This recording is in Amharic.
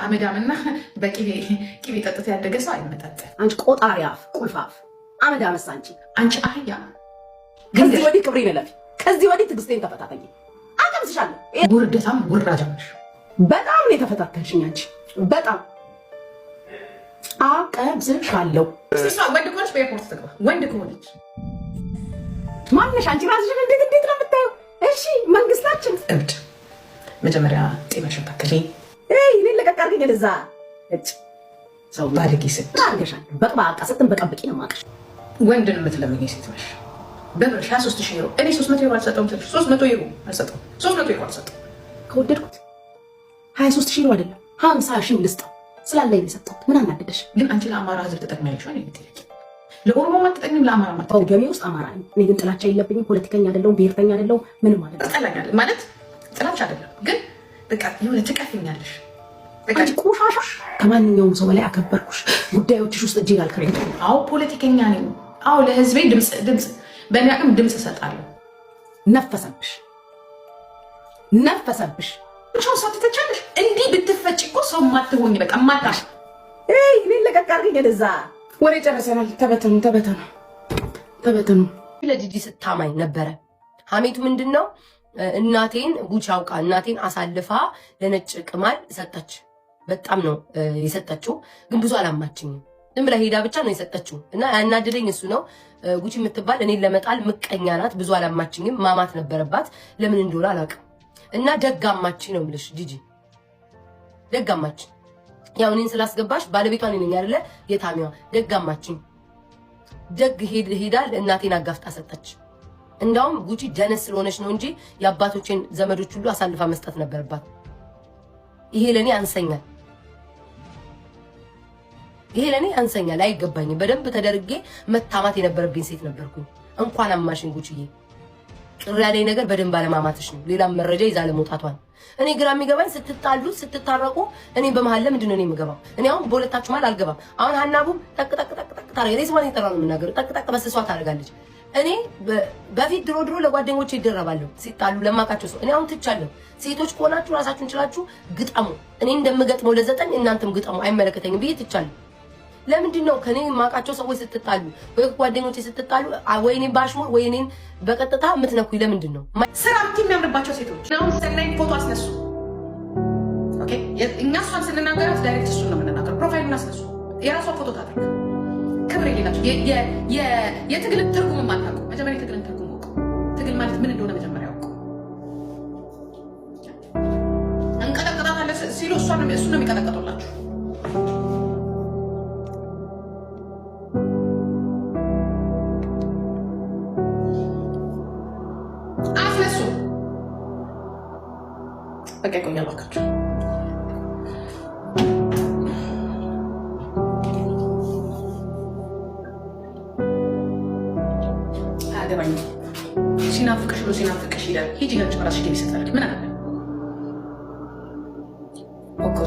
አመዳምና በቂቤ ጠጥቶ ያደገ ሰው አይመጣጥም። አንቺ ቆጣሪ አፍ ቁልፋፍ አመዳምስ አንቺ አህያ። ከዚህ ወዲህ ክብሬን እለፊ። ከዚህ ወዲህ ትዕግስቴን ተፈታተኝ። አቀምስሻለሁ። ጉርደታም ጉራጃምሽ በጣም ነው የተፈታተንሽኝ አንቺ በጣም አቀምስሻለሁ። እሷ ወንድ ከሆነች በኤርፖርት ትግባ። ወንድ ከሆነች ማንሽ አንቺ ራስሽን እንዴት ነው የምታየው? እሺ መንግስታችን እብድ መጀመሪያ ጤናሽን ታከጂ። እኔ ለቀቅ አድርገኝ ለዛ እጭ ሰው ባለጌ ሴት አድርገሻል። በቃ ስትንበቀብቂ ነው የማውቅሽ። ወንድን የምትለምኝ ሴት ነሽ። በብር 23,000 ዩሮ እኔ 300 ዩሮ አልሰጠውም። 300 ዩሮ አልሰጠውም። 300 ዩሮ አልሰጠውም። ከወደድኩት 23,000 ዩሮ አይደለም 50,000 ልስጠው ስላለኝ ነው የሰጠሁት። ምን አናደደሽ? ግን አንቺ ለአማራ ህዝብ ተጠቅሚያለሽ ወይ? ለኦሮሞ ማትጠቅሚም ለአማራ ማትጠቅሚም። ገሜ ውስጥ አማራ ነኝ እኔ። ግን ጥላቻ የለብኝም። ፖለቲከኛ አይደለሁም፣ ብሔርተኛ አይደለሁም። ምንም ማለት ትጠላኛለሽ ማለት ጥላቻ አይደለም፣ ግን በቃ የሆነ ትቀፍኛለሽ። አንቺ ቆሻሻ። ከማንኛውም ሰው በላይ አከበርኩሽ። ጉዳዮችሽ ውስጥ እጅግ አልከበድኩም። አዎ ፖለቲከኛ ነኝ። አዎ ለህዝቤ ድምፅ በእኔ አቅም ድምፅ እሰጣለሁ። ነፈሰብሽ ብቻውን ሰው ትተቻለሽ። እንዲህ ብትፈጭ እኮ ሰው ማትሆኝ በቃ ማታሽ። እኔ ለቀቅ አድርገኝ ለዛ ወሬ ጨርሰናል። ተበተኑ። ለጂጂ ስታማኝ ነበረ። ሀሜቱ ምንድነው? እናቴን ጉቺ አውቃ እናቴን አሳልፋ ለነጭ ቅማል ሰጠች። በጣም ነው የሰጠችው፣ ግን ብዙ አላማችኝም። ዝም ብላ ሄዳ ብቻ ነው የሰጠችው እና ያናደደኝ እሱ ነው። ጉቺ የምትባል እኔን ለመጣል ምቀኛ ናት። ብዙ አላማችኝም። ማማት ነበረባት። ለምን እንደሆነ አላውቅም። እና ደጋማች ነው የምልሽ ጂጂ ደጋማች። ያው እኔን ስላስገባሽ ባለቤቷ ነኝ አይደለ? የታሚዋ ደጋማችኝ። ደግ ሄዳል እናቴን አጋፍጣ ሰጠች። እንዳውም ጉቺ ደነስ ስለሆነች ነው እንጂ የአባቶቼን ዘመዶች ሁሉ አሳልፋ መስጠት ነበረባት። ይሄ ለኔ አንሰኛል፣ አይገባኝም። በደንብ ተደርጌ መታማት የነበረብኝ ሴት ነበርኩኝ። እንኳን አማሽን ጉቺዬ። ቅር ያለኝ ነገር በደንብ አለማማትሽ ነው። ሌላም መረጃ ይዛ ለመውጣቷን እኔ ግራ የሚገባኝ ስትጣሉ ስትታረቁ እኔ በመሃል ለምንድን ነው የምገባው? እኔ አሁን በሁለታችሁ መሃል አልገባም። አሁን ሀናቡም ጠቅ ታረጋለች። ስማን ይጠራ ነው የምናገረው። ጠቅ በስሷ ታደርጋለች። እኔ በፊት ድሮ ለጓደኞቼ ይደረባለሁ ሲጣሉ ለማቃቸው ሰው። እኔ አሁን ትቻለሁ። ሴቶች ከሆናችሁ ራሳችሁን ችላችሁ ግጠሙ። እኔ እንደምገጥመው ለ9 እናንተም ግጠሙ፣ አይመለከተኝም ብዬ ትቻለሁ። ለምንድን ነው ከኔ ማቃቸው ሰዎች ስትጣሉ ወይ ጓደኞቼ ስትጣሉ ወይ እኔን ባሽሙር ወይ እኔን በቀጥታ የምትነኩኝ? ለምንድን ነው ስራ የሚያምርባቸው ሴቶች አሁን ሰናይ ፎቶ አስነሱ። ኦኬ እኛ እሷን ስንናገራት ዳይሬክት እሱን ነው የምንናገረው። ፕሮፋይሉን አስነሱ። የራሷ ፎቶ ታድርግ። ክብር የሌላቸው የትግልን ትርጉም የማታውቁ መጀመሪያ የትግልን ትርጉም ወቁ። ትግል ማለት ምን እንደሆነ መጀመሪያ ወቁ። እንቀጠቅጣታለን ሲሉ እሱን ነው የሚቀጠቅጡላችሁ። አስነሱ። በቃ ይቆያል ባካችሁ። ሲናፍቅሽ ይላል። ሂጂ ጋር ጭራሽ ሂጂ ይሰጣል። ምን አለ ኦኮ